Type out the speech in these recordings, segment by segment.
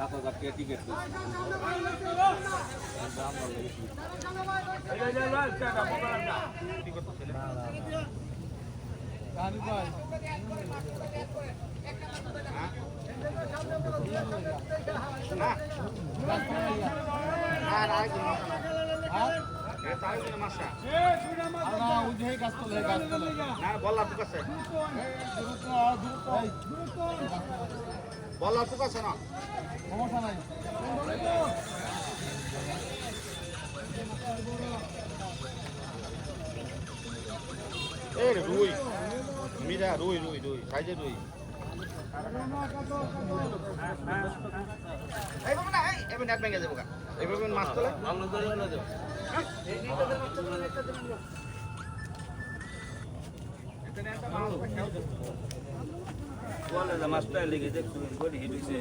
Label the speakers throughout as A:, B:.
A: 7,000 টাকা টিকিট
B: বলা ঠিক আছে না সমস্যা নাই এই রুই মিরা রুই রুই রুই সাইজে রুই এইভাবে না এইভাবে নেট ভেঙে যাবো এইভাবে মাছ তোলে
A: আমরা ধরে না দেব বলে না মাছটা লেগে দেখছো বডি হিট হইছে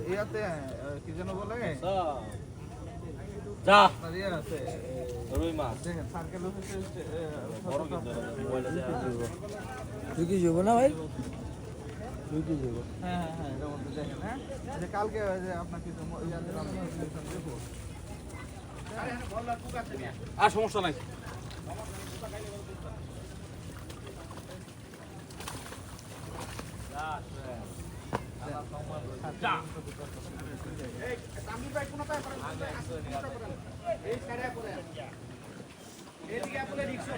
B: ইয়াতে কি যেন বলে
A: যা
B: ইয়ে আছে
A: রুই মাছ
B: দেখেন সার্কেল হচ্ছে
A: বড় কিন্তু মোবাইলে
C: তুই কি যাবো না ভাই তুই কি যাবো
B: হ্যাঁ হ্যাঁ হ্যাঁ এটা বলতে দেখেন হ্যাঁ যে কালকে যে আপনার কিছু ইয়াতে দেবো
A: আর সমস্যা নাই
B: এই সাইডে করে এইদিকে আপনি রিকশা